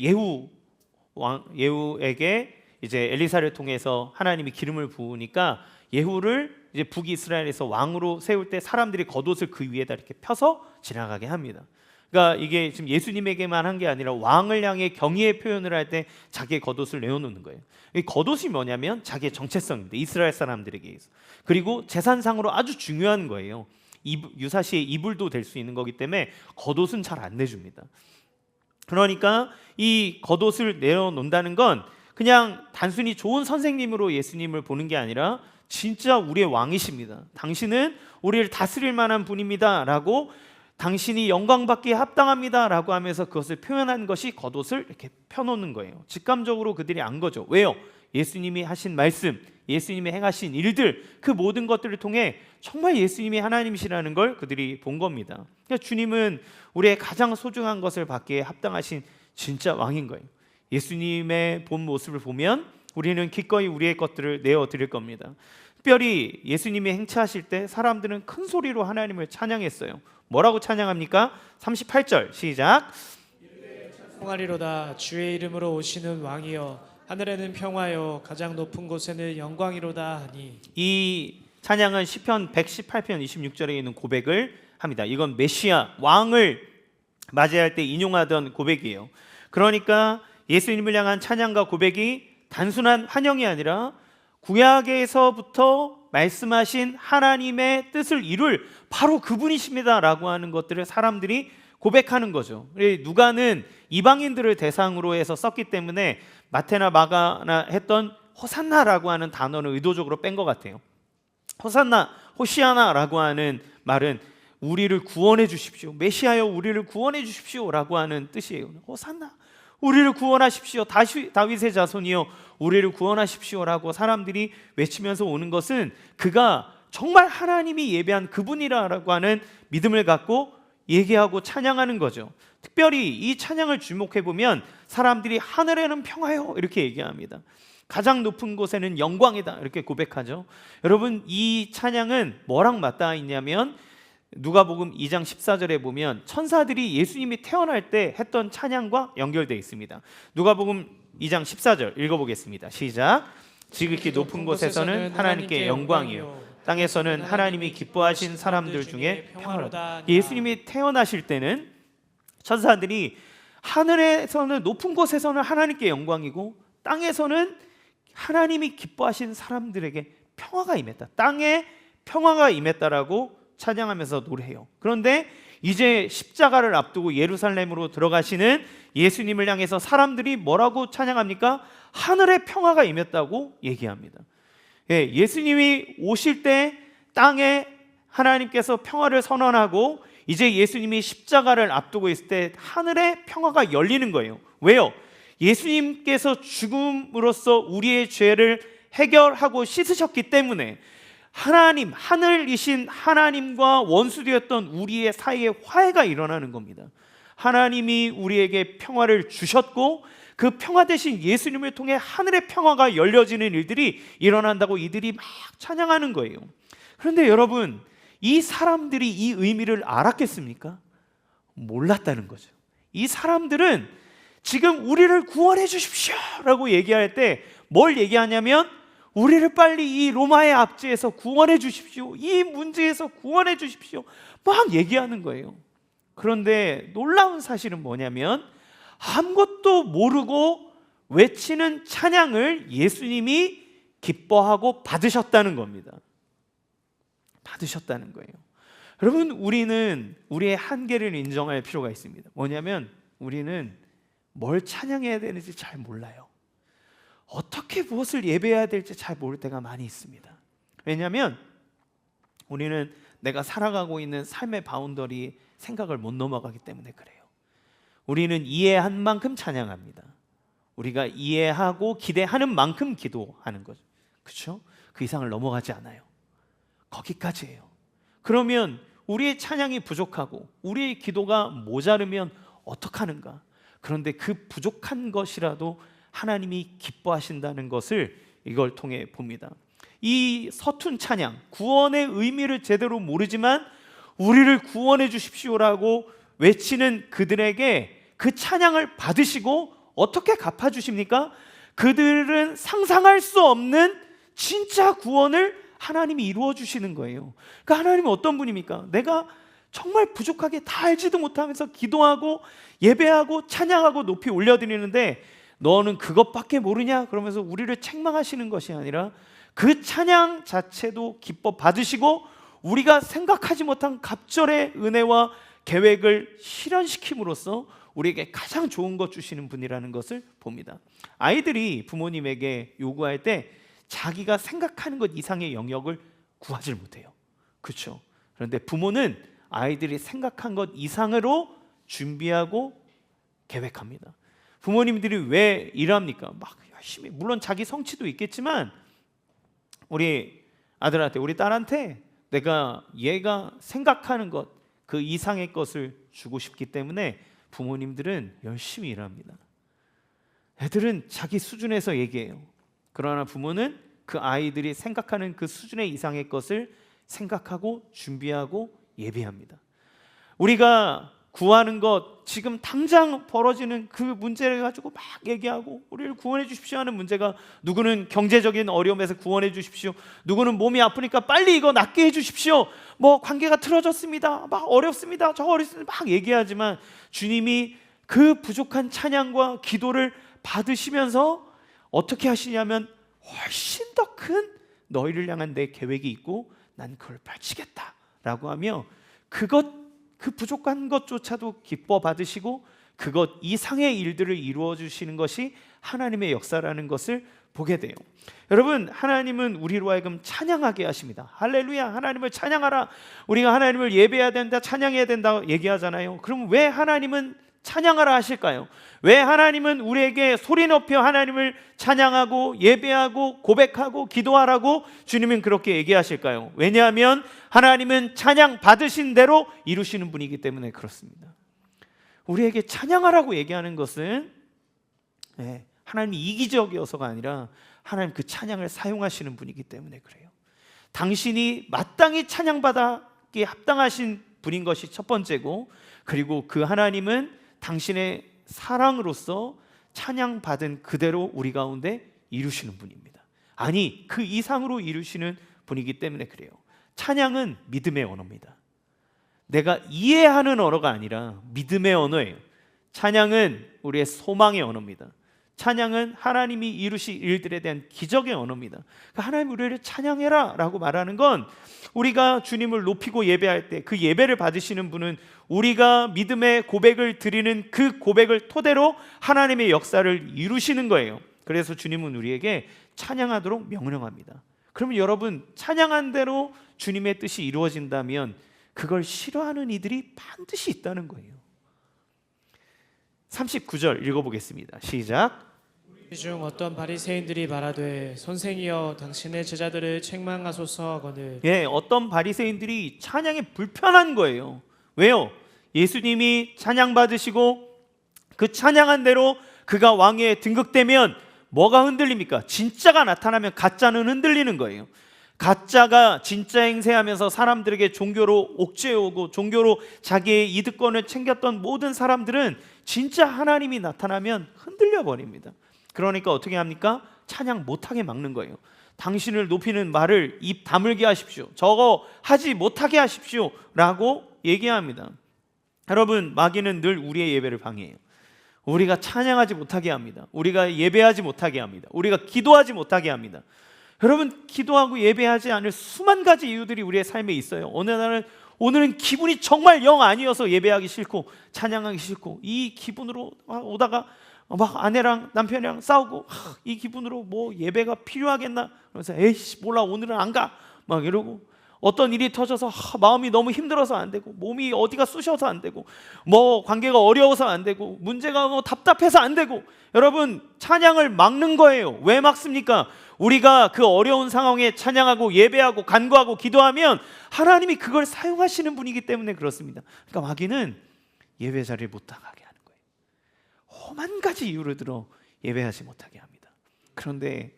예후에게 이제 엘리사를 통해서 하나님이 기름을 부으니까 예후를 이제 북이스라엘에서 왕으로 세울 때 사람들이 겉옷을 그 위에다 이렇게 펴서 지나가게 합니다. 그러니까 이게 지금 예수님에게만 한 게 아니라 왕을 향해 경의의 표현을 할 때 자기의 겉옷을 내어놓는 거예요. 이 겉옷이 뭐냐면 자기의 정체성입니다. 이스라엘 사람들에게 있어. 그리고 재산상으로 아주 중요한 거예요. 유사시의 이불도 될 수 있는 거기 때문에 겉옷은 잘 안 내줍니다. 그러니까 이 겉옷을 내어놓는다는 건 그냥 단순히 좋은 선생님으로 예수님을 보는 게 아니라 진짜 우리의 왕이십니다. 당신은 우리를 다스릴 만한 분입니다 라고, 당신이 영광받기에 합당합니다 라고 하면서 그것을 표현한 것이 겉옷을 이렇게 펴놓는 거예요. 직감적으로 그들이 안 거죠. 왜요? 예수님이 하신 말씀, 예수님이 행하신 일들, 그 모든 것들을 통해 정말 예수님이 하나님이시라는 걸 그들이 본 겁니다. 그러니까 주님은 우리의 가장 소중한 것을 받기에 합당하신 진짜 왕인 거예요. 예수님의 본 모습을 보면 우리는 기꺼이 우리의 것들을 내어드릴 겁니다. 특별히 예수님이 행차하실 때 사람들은 큰 소리로 하나님을 찬양했어요. 뭐라고 찬양합니까? 38절 시작. 평화리로다 주의 이름으로 오시는 왕이여 하늘에는 평화요 가장 높은 곳에는 영광이로다 하니. 이 찬양은 시편 118편 26절에 있는 고백을 합니다. 이건 메시아 왕을 맞이할 때 인용하던 고백이에요. 그러니까 예수님을 향한 찬양과 고백이 단순한 환영이 아니라 구약에서부터 말씀하신 하나님의 뜻을 이룰 바로 그분이십니다 라고 하는 것들을 사람들이 고백하는 거죠. 누가는 이방인들을 대상으로 해서 썼기 때문에 마태나 마가나 했던 호산나라고 하는 단어를 의도적으로 뺀 것 같아요. 호산나, 호시아나라고 하는 말은 우리를 구원해 주십시오, 메시아여 우리를 구원해 주십시오 라고 하는 뜻이에요. 호산나, 우리를 구원하십시오, 다윗의 자손이여 우리를 구원하십시오 라고 사람들이 외치면서 오는 것은 그가 정말 하나님이 예배한 그분이라고 하는 믿음을 갖고 얘기하고 찬양하는 거죠. 특별히 이 찬양을 주목해 보면 사람들이 하늘에는 평화요 이렇게 얘기합니다. 가장 높은 곳에는 영광이다 이렇게 고백하죠. 여러분 이 찬양은 뭐랑 맞닿아 있냐면 누가복음 2장 14절에 보면 천사들이 예수님이 태어날 때 했던 찬양과 연결되어 있습니다. 누가복음 2장 14절 읽어보겠습니다. 시작. 지극히 높은 곳에서는 하나님께 영광이요 땅에서는 하나님이 기뻐하신 사람들 중에 평화로다. 예수님이 태어나실 때는 천사들이 하늘에서는 높은 곳에서는 하나님께 영광이고 땅에서는 하나님이 기뻐하신 사람들에게 평화가 임했다. 땅에 평화가 임했다라고 찬양하면서 노래해요. 그런데 이제 십자가를 앞두고 예루살렘으로 들어가시는 예수님을 향해서 사람들이 뭐라고 찬양합니까? 하늘의 평화가 임했다고 얘기합니다. 예수님이 오실 때 땅에 하나님께서 평화를 선언하고 이제 예수님이 십자가를 앞두고 있을 때 하늘의 평화가 열리는 거예요. 왜요? 예수님께서 죽음으로써 우리의 죄를 해결하고 씻으셨기 때문에 하나님, 하늘이신 하나님과 원수되었던 우리의 사이에 화해가 일어나는 겁니다. 하나님이 우리에게 평화를 주셨고 그 평화 대신 예수님을 통해 하늘의 평화가 열려지는 일들이 일어난다고 이들이 막 찬양하는 거예요. 그런데 여러분, 이 사람들이 이 의미를 알았겠습니까? 몰랐다는 거죠. 이 사람들은 지금 우리를 구원해 주십시오 라고 얘기할 때 뭘 얘기하냐면 우리를 빨리 이 로마의 압제에서 구원해 주십시오, 이 문제에서 구원해 주십시오 막 얘기하는 거예요. 그런데 놀라운 사실은 뭐냐면 아무것도 모르고 외치는 찬양을 예수님이 기뻐하고 받으셨다는 겁니다. 받으셨다는 거예요. 여러분, 우리는 우리의 한계를 인정할 필요가 있습니다. 뭐냐면 우리는 뭘 찬양해야 되는지 잘 몰라요. 어떻게 무엇을 예배해야 될지 잘 모를 때가 많이 있습니다. 왜냐하면 우리는 내가 살아가고 있는 삶의 바운더리 생각을 못 넘어가기 때문에 그래요. 우리는 이해한 만큼 찬양합니다. 우리가 이해하고 기대하는 만큼 기도하는 거죠. 그렇죠? 그 이상을 넘어가지 않아요. 거기까지예요. 그러면 우리의 찬양이 부족하고 우리의 기도가 모자르면 어떡하는가? 그런데 그 부족한 것이라도 하나님이 기뻐하신다는 것을 이걸 통해 봅니다. 이 서툰 찬양, 구원의 의미를 제대로 모르지만 우리를 구원해 주십시오라고 외치는 그들에게 그 찬양을 받으시고 어떻게 갚아주십니까? 그들은 상상할 수 없는 진짜 구원을 하나님이 이루어 주시는 거예요. 그러니까 하나님은 어떤 분입니까? 내가 정말 부족하게 다 알지도 못하면서 기도하고 예배하고 찬양하고 높이 올려드리는데 너는 그것밖에 모르냐? 그러면서 우리를 책망하시는 것이 아니라 그 찬양 자체도 기뻐 받으시고 우리가 생각하지 못한 갑절의 은혜와 계획을 실현시킴으로써 우리에게 가장 좋은 것 주시는 분이라는 것을 봅니다. 아이들이 부모님에게 요구할 때 자기가 생각하는 것 이상의 영역을 구하지 못해요. 그렇죠? 그런데 부모는 아이들이 생각한 것 이상으로 준비하고 계획합니다. 부모님들이 왜 일합니까? 막 열심히, 물론 자기 성취도 있겠지만 우리 아들한테, 우리 딸한테 내가 얘가 생각하는 것 그 이상의 것을 주고 싶기 때문에 부모님들은 열심히 일합니다. 애들은 자기 수준에서 얘기해요. 그러나 부모는 그 아이들이 생각하는 그 수준의 이상의 것을 생각하고 준비하고 예비합니다. 우리가 구하는 것, 지금 당장 벌어지는 그 문제를 가지고 막 얘기하고 우리를 구원해 주십시오 하는 문제가, 누구는 경제적인 어려움에서 구원해 주십시오, 누구는 몸이 아프니까 빨리 이거 낫게 해 주십시오, 뭐 관계가 틀어졌습니다, 막 어렵습니다, 저 어렵습니다 막 얘기하지만 주님이 그 부족한 찬양과 기도를 받으시면서 어떻게 하시냐면 훨씬 더 큰 너희를 향한 내 계획이 있고 난 그걸 펼치겠다라고 하며 그 부족한 것조차도 기뻐 받으시고 그것 이상의 일들을 이루어 주시는 것이 하나님의 역사라는 것을 보게 돼요. 여러분, 하나님은 우리로 하여금 찬양하게 하십니다. 할렐루야, 하나님을 찬양하라. 우리가 하나님을 예배해야 된다, 찬양해야 된다 얘기하잖아요. 그럼 왜 하나님은 찬양하라 하실까요? 왜 하나님은 우리에게 소리 높여 하나님을 찬양하고 예배하고 고백하고 기도하라고 주님은 그렇게 얘기하실까요? 왜냐하면 하나님은 찬양 받으신 대로 이루시는 분이기 때문에 그렇습니다. 우리에게 찬양하라고 얘기하는 것은 하나님이 이기적이어서가 아니라 하나님 그 찬양을 사용하시는 분이기 때문에 그래요. 당신이 마땅히 찬양받기에 합당하신 분인 것이 첫 번째고, 그리고 그 하나님은 당신의 사랑으로서 찬양받은 그대로 우리 가운데 이루시는 분입니다. 아니, 그 이상으로 이루시는 분이기 때문에 그래요. 찬양은 믿음의 언어입니다. 내가 이해하는 언어가 아니라 믿음의 언어예요. 찬양은 우리의 소망의 언어입니다. 찬양은 하나님이 이루실 일들에 대한 기적의 언어입니다. 그러니까 하나님 우리를 찬양해라 라고 말하는 건 우리가 주님을 높이고 예배할 때 그 예배를 받으시는 분은 우리가 믿음의 고백을 드리는 그 고백을 토대로 하나님의 역사를 이루시는 거예요. 그래서 주님은 우리에게 찬양하도록 명령합니다. 그러면 여러분, 찬양한 대로 주님의 뜻이 이루어진다면 그걸 싫어하는 이들이 반드시 있다는 거예요. 39절 읽어보겠습니다. 시작. 이 중 어떤 바리새인들이 말하되 선생이여 당신의 제자들을 책망하소서 하거늘. 어떤 바리새인들이 찬양에 불편한 거예요. 왜요? 예수님이 찬양 받으시고 그 찬양한 대로 그가 왕위에 등극되면 뭐가 흔들립니까? 진짜가 나타나면 가짜는 흔들리는 거예요. 가짜가 진짜 행세하면서 사람들에게 종교로 옥죄어오고 종교로 자기의 이득권을 챙겼던 모든 사람들은 진짜 하나님이 나타나면 흔들려 버립니다. 그러니까 어떻게 합니까? 찬양 못하게 막는 거예요. 당신을 높이는 말을 입 다물게 하십시오. 저거 하지 못하게 하십시오 라고 얘기합니다. 여러분, 마귀는 늘 우리의 예배를 방해해요. 우리가 찬양하지 못하게 합니다. 우리가 예배하지 못하게 합니다. 우리가 기도하지 못하게 합니다. 여러분, 기도하고 예배하지 않을 수만 가지 이유들이 우리의 삶에 있어요. 오늘은 기분이 정말 영 아니어서 예배하기 싫고 찬양하기 싫고, 이 기분으로 오다가 막 아내랑 남편이랑 싸우고 이 기분으로 뭐 예배가 필요하겠나 그러면서 에이씨 몰라 오늘은 안 가 막 이러고, 어떤 일이 터져서 마음이 너무 힘들어서 안 되고, 몸이 어디가 쑤셔서 안 되고, 뭐 관계가 어려워서 안 되고, 문제가 뭐 답답해서 안 되고. 여러분, 찬양을 막는 거예요. 왜 막습니까? 우리가 그 어려운 상황에 찬양하고 예배하고 간구하고 기도하면 하나님이 그걸 사용하시는 분이기 때문에 그렇습니다. 그러니까 마귀는 예배 자리를 못 나가게 하는 거예요. 험한 가지 이유를 들어 예배하지 못하게 합니다. 그런데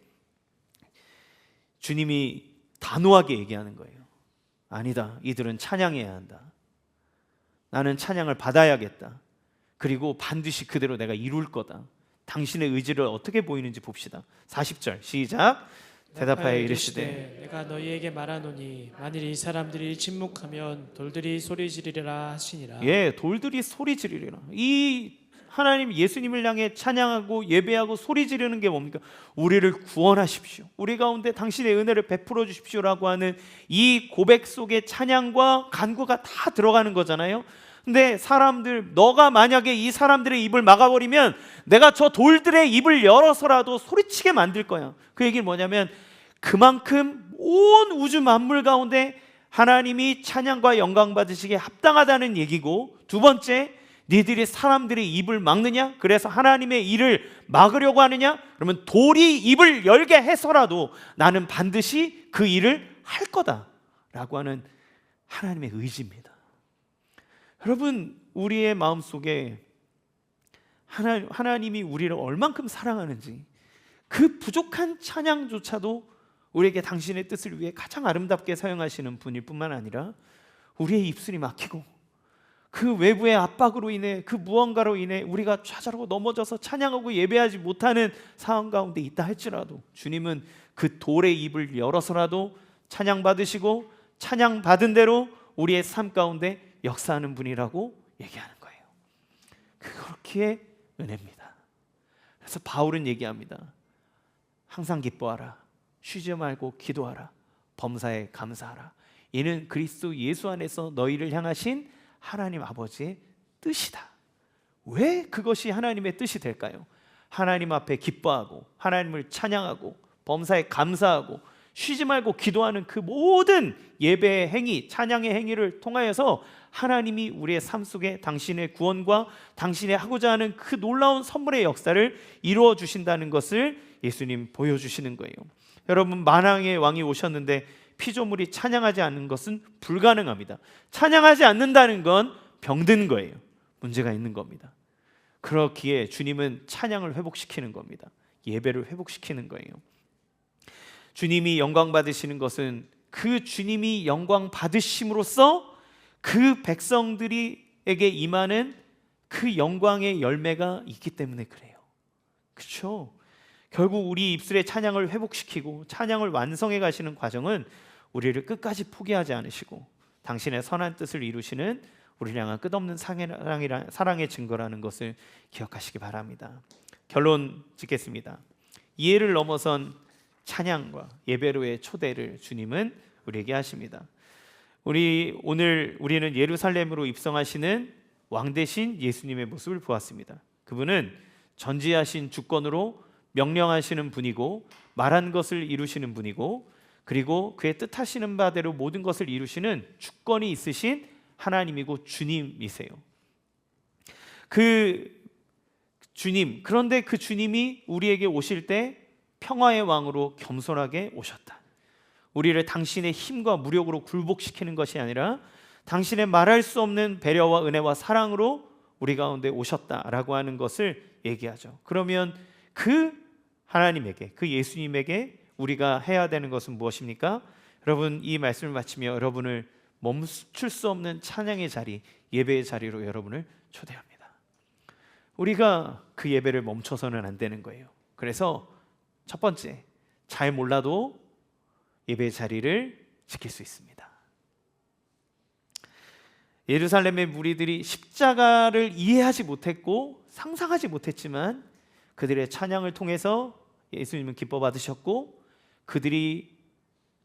주님이 단호하게 얘기하는 거예요. 아니다, 이들은 찬양해야 한다. 나는 찬양을 받아야겠다. 그리고 반드시 그대로 내가 이룰 거다. 당신의 의지를 어떻게 보이는지 봅시다. 40절 시작. 대답하여 이르시되 내가 너희에게 말하노니 만일 이 사람들이 침묵하면 돌들이 소리 지르리라 하시니라. 돌들이 소리 지르리라. 이 하나님 예수님을 향해 찬양하고 예배하고 소리 지르는 게 뭡니까? 우리를 구원하십시오, 우리 가운데 당신의 은혜를 베풀어 주십시오라고 하는 이 고백 속에 찬양과 간구가 다 들어가는 거잖아요. 근데 너가 만약에 이 사람들의 입을 막아버리면 내가 저 돌들의 입을 열어서라도 소리치게 만들 거야. 그 얘기는 뭐냐면 그만큼 온 우주 만물 가운데 하나님이 찬양과 영광 받으시기에 합당하다는 얘기고, 두 번째, 니들이 사람들의 입을 막느냐? 그래서 하나님의 일을 막으려고 하느냐? 그러면 돌이 입을 열게 해서라도 나는 반드시 그 일을 할 거다라고 하는 하나님의 의지입니다. 여러분, 우리의 마음속에 하나님이 우리를 얼만큼 사랑하는지, 그 부족한 찬양조차도 우리에게 당신의 뜻을 위해 가장 아름답게 사용하시는 분일 뿐만 아니라 우리의 입술이 막히고 그 외부의 압박으로 인해, 그 무언가로 인해 우리가 좌절하고 넘어져서 찬양하고 예배하지 못하는 상황 가운데 있다 할지라도 주님은 그 돌의 입을 열어서라도 찬양 받으시고 찬양 받은 대로 우리의 삶 가운데 역사하는 분이라고 얘기하는 거예요. 그렇기에 은혜입니다. 그래서 바울은 얘기합니다. 항상 기뻐하라, 쉬지 말고 기도하라, 범사에 감사하라. 이는 그리스도 예수 안에서 너희를 향하신 하나님 아버지의 뜻이다. 왜 그것이 하나님의 뜻이 될까요? 하나님 앞에 기뻐하고 하나님을 찬양하고 범사에 감사하고 쉬지 말고 기도하는 그 모든 예배의 행위, 찬양의 행위를 통하여서 하나님이 우리의 삶 속에 당신의 구원과 당신이 하고자 하는 그 놀라운 선물의 역사를 이루어 주신다는 것을 예수님 보여주시는 거예요. 여러분, 만왕의 왕이 오셨는데 피조물이 찬양하지 않는 것은 불가능합니다. 찬양하지 않는다는 건 병든 거예요. 문제가 있는 겁니다. 그렇기에 주님은 찬양을 회복시키는 겁니다. 예배를 회복시키는 거예요. 주님이 영광 받으시는 것은 그 주님이 영광 받으심으로써 그 백성들에게 임하는 그 영광의 열매가 있기 때문에 그래요. 그렇죠? 결국 우리 입술의 찬양을 회복시키고 찬양을 완성해 가시는 과정은 우리를 끝까지 포기하지 않으시고 당신의 선한 뜻을 이루시는 우리를 향한 끝없는 사랑의 증거라는 것을 기억하시기 바랍니다. 결론 짓겠습니다. 이해를 넘어선 찬양과 예배로의 초대를 주님은 우리에게 하십니다. 우리는 예루살렘으로 입성하시는 왕 대신 예수님의 모습을 보았습니다. 그분은 전지하신 주권으로 명령하시는 분이고 말한 것을 이루시는 분이고 그리고 그의 뜻하시는 바대로 모든 것을 이루시는 주권이 있으신 하나님이고 주님이세요. 그 주님, 그런데 그 주님이 우리에게 오실 때 평화의 왕으로 겸손하게 오셨다. 우리를 당신의 힘과 무력으로 굴복시키는 것이 아니라 당신의 말할 수 없는 배려와 은혜와 사랑으로 우리 가운데 오셨다라고 하는 것을 얘기하죠. 그러면 그 하나님에게, 그 예수님에게 우리가 해야 되는 것은 무엇입니까? 여러분, 이 말씀을 마치며 여러분을 멈출 수 없는 찬양의 자리, 예배의 자리로 여러분을 초대합니다. 우리가 그 예배를 멈춰서는 안 되는 거예요. 그래서 첫 번째, 잘 몰라도 예배의 자리를 지킬 수 있습니다. 예루살렘의 무리들이 십자가를 이해하지 못했고 상상하지 못했지만 그들의 찬양을 통해서 예수님은 기뻐 받으셨고 그들이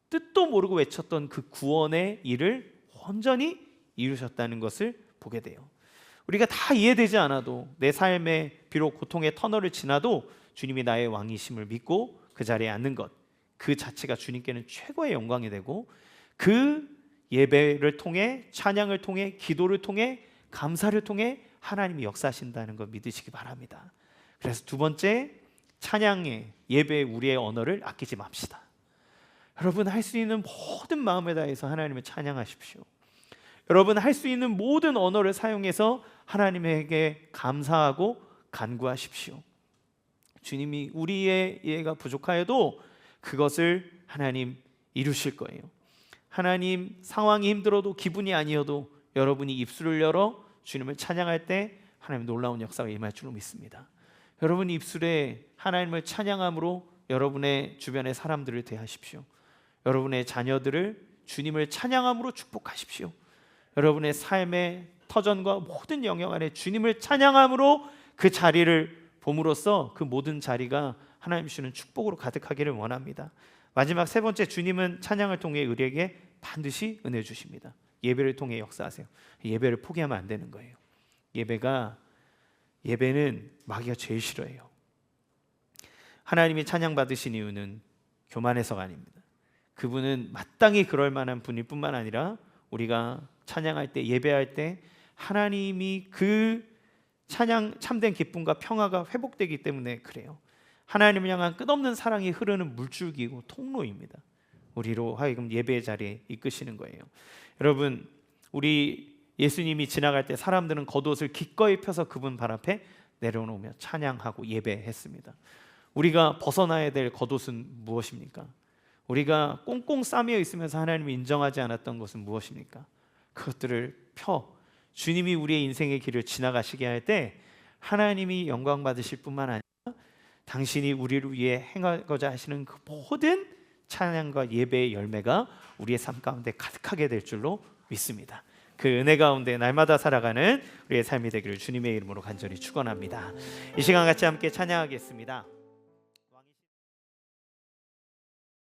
뜻도 모르고 외쳤던 그 구원의 일을 온전히 이루셨다는 것을 보게 돼요. 우리가 다 이해되지 않아도 내 삶에 비록 고통의 터널을 지나도 주님이 나의 왕이심을 믿고 그 자리에 앉는 것, 그 자체가 주님께는 최고의 영광이 되고 그 예배를 통해, 찬양을 통해, 기도를 통해, 감사를 통해 하나님이 역사하신다는 걸 믿으시기 바랍니다. 그래서 두 번째, 찬양의 예배의 우리의 언어를 아끼지 맙시다. 여러분, 할 수 있는 모든 마음을 다해서 하나님을 찬양하십시오. 여러분, 할 수 있는 모든 언어를 사용해서 하나님에게 감사하고 간구하십시오. 주님이 우리의 이해가 부족하여도 그것을 하나님 이루실 거예요. 하나님, 상황이 힘들어도 기분이 아니어도 여러분이 입술을 열어 주님을 찬양할 때 하나님 놀라운 역사가 임할 줄로 믿습니다. 여러분 입술에 하나님을 찬양함으로 여러분의 주변의 사람들을 대하십시오. 여러분의 자녀들을 주님을 찬양함으로 축복하십시오. 여러분의 삶의 터전과 모든 영역 안에 주님을 찬양함으로 그 자리를 봄으로써 그 모든 자리가 하나님 주시는 축복으로 가득하기를 원합니다. 마지막 세 번째, 주님은 찬양을 통해 우리에게 반드시 은혜 주십니다. 예배를 통해 역사하세요. 예배를 포기하면 안 되는 거예요. 예배는 마귀가 제일 싫어해요. 하나님이 찬양 받으신 이유는 교만해서가 아닙니다. 그분은 마땅히 그럴 만한 분일 뿐만 아니라 우리가 찬양할 때, 예배할 때 하나님이 그 찬양, 참된 기쁨과 평화가 회복되기 때문에 그래요. 하나님을 향한 끝없는 사랑이 흐르는 물줄기고 통로입니다. 우리로 하여금 예배의 자리에 이끄시는 거예요. 여러분, 우리 예수님이 지나갈 때 사람들은 겉옷을 기꺼이 펴서 그분 발 앞에 내려놓으며 찬양하고 예배했습니다. 우리가 벗어나야 될 겉옷은 무엇입니까? 우리가 꽁꽁 싸매어 있으면서 하나님을 인정하지 않았던 것은 무엇입니까? 그것들을 펴 주님이 우리의 인생의 길을 지나가시게 할 때 하나님이 영광 받으실 뿐만 아니라 당신이 우리를 위해 행하고자 하시는 그 모든 찬양과 예배의 열매가 우리의 삶 가운데 가득하게 될 줄로 믿습니다. 그 은혜 가운데 날마다 살아가는 우리의 삶이 되기를 주님의 이름으로 간절히 축원합니다. 이 시간 같이 함께 찬양하겠습니다.